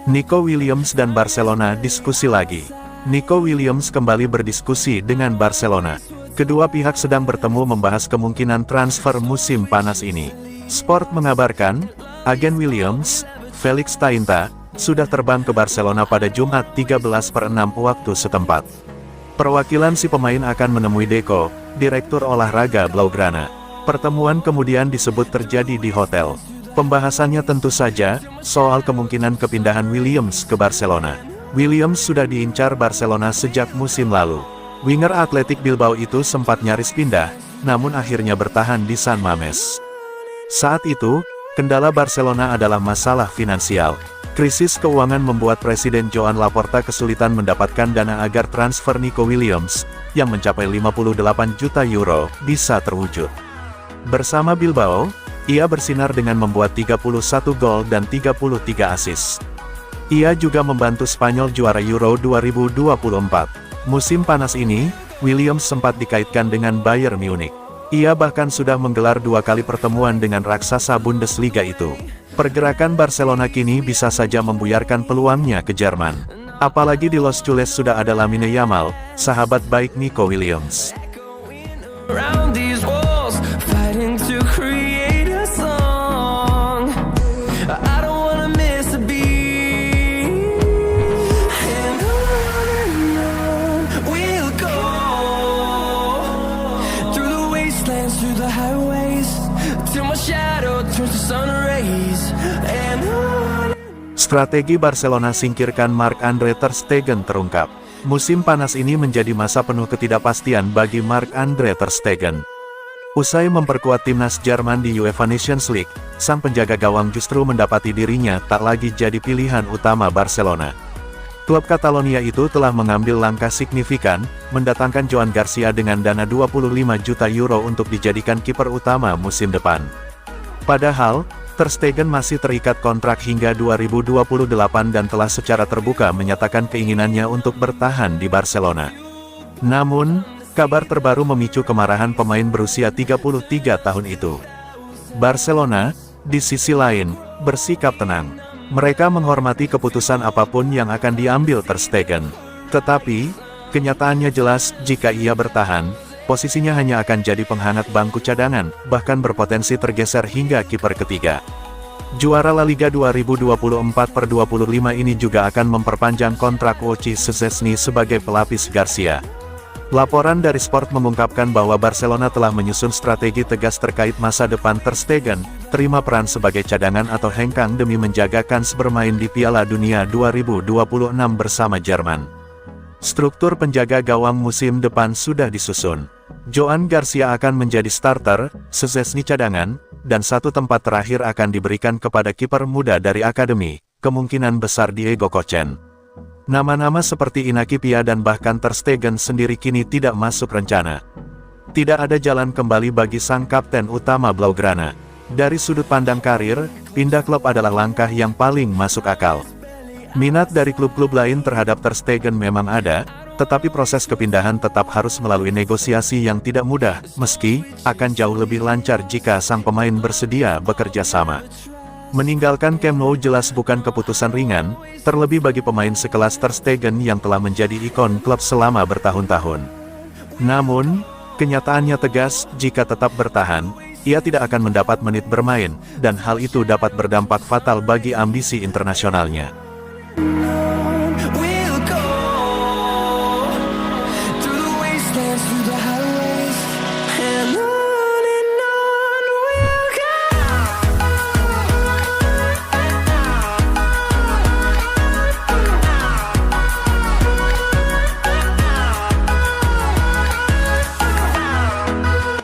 Nico Williams dan Barcelona diskusi lagi. Nico Williams kembali berdiskusi dengan Barcelona. Kedua pihak sedang bertemu membahas kemungkinan transfer musim panas ini. Sport mengabarkan, agen Williams, Felix Tainta, sudah terbang ke Barcelona pada Jumat 13/6 waktu setempat. Perwakilan si pemain akan menemui Deco, direktur olahraga Blaugrana. Pertemuan kemudian disebut terjadi di hotel. Pembahasannya tentu saja, soal kemungkinan kepindahan Williams ke Barcelona. Williams sudah diincar Barcelona sejak musim lalu. Winger Athletic Bilbao itu sempat nyaris pindah, namun akhirnya bertahan di San Mamés. Saat itu, kendala Barcelona adalah masalah finansial. Krisis keuangan membuat Presiden Joan Laporta kesulitan mendapatkan dana agar transfer Nico Williams, yang mencapai 58 juta euro, bisa terwujud. Bersama Bilbao, ia bersinar dengan membuat 31 gol dan 33 assist. Ia juga membantu Spanyol juara Euro 2024. Musim panas ini, Williams sempat dikaitkan dengan Bayern Munich. Ia bahkan sudah menggelar 2 kali pertemuan dengan raksasa Bundesliga itu. Pergerakan Barcelona kini bisa saja membuyarkan peluangnya ke Jerman. Apalagi di Los Culés sudah ada Lamine Yamal, sahabat baik Nico Williams. Strategi Barcelona singkirkan Marc-Andre ter Stegen terungkap. Musim panas ini menjadi masa penuh ketidakpastian bagi Marc-Andre ter Stegen. Usai memperkuat timnas Jerman di UEFA Nations League, sang penjaga gawang justru mendapati dirinya tak lagi jadi pilihan utama Barcelona. Klub Catalonia itu telah mengambil langkah signifikan, mendatangkan Joan Garcia dengan dana 25 juta euro untuk dijadikan kiper utama musim depan. Padahal, ter Stegen masih terikat kontrak hingga 2028 dan telah secara terbuka menyatakan keinginannya untuk bertahan di Barcelona. Namun, kabar terbaru memicu kemarahan pemain berusia 33 tahun itu. Barcelona, di sisi lain, bersikap tenang. Mereka menghormati keputusan apapun yang akan diambil ter Stegen. Tetapi, kenyataannya jelas, jika ia bertahan, posisinya hanya akan jadi penghangat bangku cadangan, bahkan berpotensi tergeser hingga kiper ketiga. Juara La Liga 2024/25 ini juga akan memperpanjang kontrak Wojciech Szczesny sebagai pelapis Garcia. Laporan dari Sport mengungkapkan bahwa Barcelona telah menyusun strategi tegas terkait masa depan ter Stegen, terima peran sebagai cadangan atau hengkang demi menjaga kans bermain di Piala Dunia 2026 bersama Jerman. Struktur penjaga gawang musim depan sudah disusun. Joan Garcia akan menjadi starter, Szczesny cadangan, dan satu tempat terakhir akan diberikan kepada kiper muda dari akademi, kemungkinan besar Diego Kochen. Nama-nama seperti Inaki Pia dan bahkan ter Stegen sendiri kini tidak masuk rencana. Tidak ada jalan kembali bagi sang kapten utama Blaugrana. Dari sudut pandang karir, pindah klub adalah langkah yang paling masuk akal. Minat dari klub-klub lain terhadap ter Stegen memang ada, tetapi proses kepindahan tetap harus melalui negosiasi yang tidak mudah, meski akan jauh lebih lancar jika sang pemain bersedia bekerja sama. Meninggalkan Camp Nou jelas bukan keputusan ringan, terlebih bagi pemain sekelas ter Stegen yang telah menjadi ikon klub selama bertahun-tahun. Namun, kenyataannya tegas, jika tetap bertahan, ia tidak akan mendapat menit bermain, dan hal itu dapat berdampak fatal bagi ambisi internasionalnya.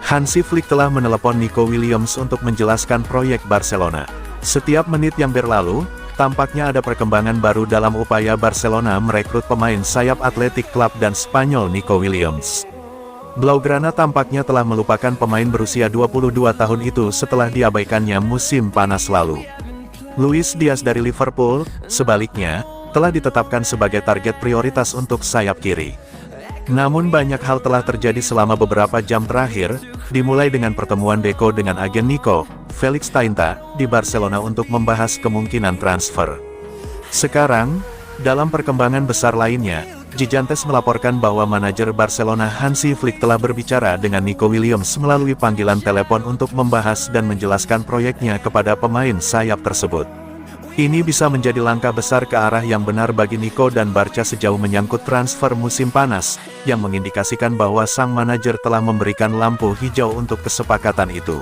Hansi Flick telah menelepon Nico Williams untuk menjelaskan proyek Barcelona. Setiap menit yang berlalu, tampaknya ada perkembangan baru dalam upaya Barcelona merekrut pemain sayap Athletic Club dan Spanyol Nico Williams. Blaugrana tampaknya telah melupakan pemain berusia 22 tahun itu setelah diabaikannya musim panas lalu. Luis Diaz dari Liverpool, sebaliknya, telah ditetapkan sebagai target prioritas untuk sayap kiri. Namun banyak hal telah terjadi selama beberapa jam terakhir, dimulai dengan pertemuan Deco dengan agen Nico, Felix Tainta, di Barcelona untuk membahas kemungkinan transfer. Sekarang, dalam perkembangan besar lainnya, Gigantes melaporkan bahwa manajer Barcelona Hansi Flick telah berbicara dengan Nico Williams melalui panggilan telepon untuk membahas dan menjelaskan proyeknya kepada pemain sayap tersebut. Ini bisa menjadi langkah besar ke arah yang benar bagi Nico dan Barca sejauh menyangkut transfer musim panas, yang mengindikasikan bahwa sang manajer telah memberikan lampu hijau untuk kesepakatan itu.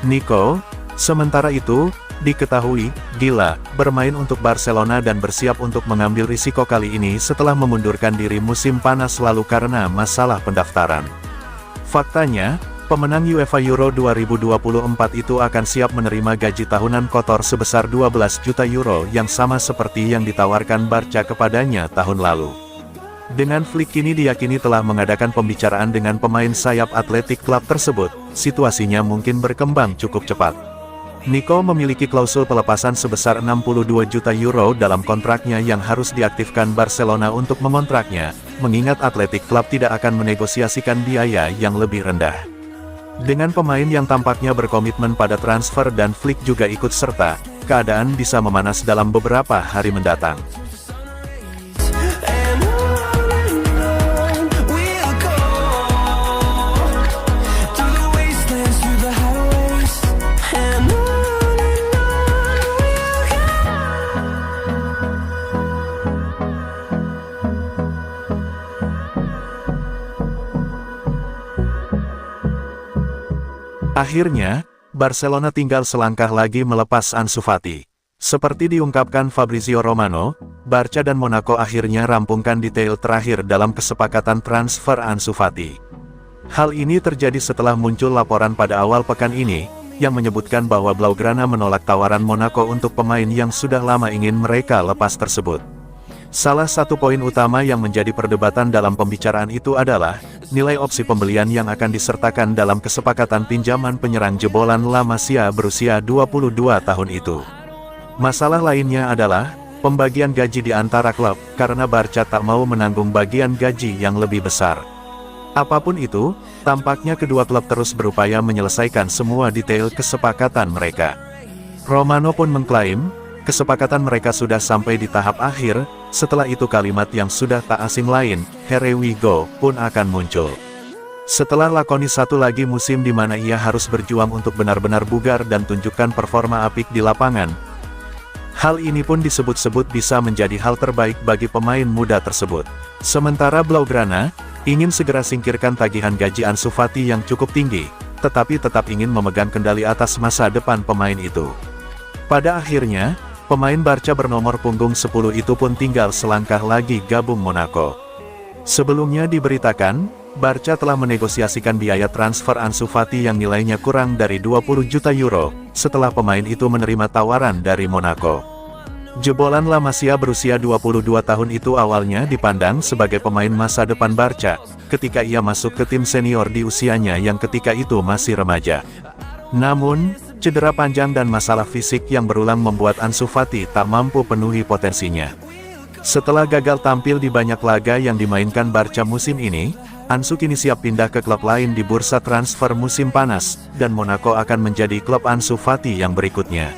Nico, sementara itu, diketahui, gila, bermain untuk Barcelona dan bersiap untuk mengambil risiko kali ini setelah memundurkan diri musim panas lalu karena masalah pendaftaran. Faktanya, pemenang UEFA Euro 2024 itu akan siap menerima gaji tahunan kotor sebesar 12 juta euro yang sama seperti yang ditawarkan Barca kepadanya tahun lalu. Dengan Flick kini diyakini telah mengadakan pembicaraan dengan pemain sayap Athletic Club tersebut, situasinya mungkin berkembang cukup cepat. Nico memiliki klausul pelepasan sebesar 62 juta euro dalam kontraknya yang harus diaktifkan Barcelona untuk mengontraknya, mengingat Athletic Club tidak akan menegosiasikan biaya yang lebih rendah. Dengan pemain yang tampaknya berkomitmen pada transfer dan Flick juga ikut serta, keadaan bisa memanas dalam beberapa hari mendatang. Akhirnya, Barcelona tinggal selangkah lagi melepas Ansu Fati. Seperti diungkapkan Fabrizio Romano, Barca dan Monaco akhirnya rampungkan detail terakhir dalam kesepakatan transfer Ansu Fati. Hal ini terjadi setelah muncul laporan pada awal pekan ini, yang menyebutkan bahwa Blaugrana menolak tawaran Monaco untuk pemain yang sudah lama ingin mereka lepas tersebut. Salah satu poin utama yang menjadi perdebatan dalam pembicaraan itu adalah nilai opsi pembelian yang akan disertakan dalam kesepakatan pinjaman penyerang jebolan La Masia berusia 22 tahun itu. Masalah lainnya adalah pembagian gaji di antara klub, karena Barca tak mau menanggung bagian gaji yang lebih besar. Apapun itu, tampaknya kedua klub terus berupaya menyelesaikan semua detail kesepakatan mereka. Romano pun mengklaim, kesepakatan mereka sudah sampai di tahap akhir. Setelah itu kalimat yang sudah tak asing lain, "Here we go," pun akan muncul. Setelah lakoni satu lagi musim di mana ia harus berjuang untuk benar-benar bugar dan tunjukkan performa apik di lapangan. Hal ini pun disebut-sebut bisa menjadi hal terbaik bagi pemain muda tersebut. Sementara Blaugrana ingin segera singkirkan tagihan gaji Ansu Fati yang cukup tinggi, tetapi tetap ingin memegang kendali atas masa depan pemain itu. Pada akhirnya, pemain Barca bernomor punggung 10 itu pun tinggal selangkah lagi gabung Monaco. Sebelumnya diberitakan, Barca telah menegosiasikan biaya transfer Ansu Fati yang nilainya kurang dari 20 juta euro, setelah pemain itu menerima tawaran dari Monaco. Jebolan La Masia berusia 22 tahun itu awalnya dipandang sebagai pemain masa depan Barca, ketika ia masuk ke tim senior di usianya yang ketika itu masih remaja. Namun, cedera panjang dan masalah fisik yang berulang membuat Ansu Fati tak mampu penuhi potensinya. Setelah gagal tampil di banyak laga yang dimainkan Barca musim ini, Ansu kini siap pindah ke klub lain di bursa transfer musim panas, dan Monaco akan menjadi klub Ansu Fati yang berikutnya.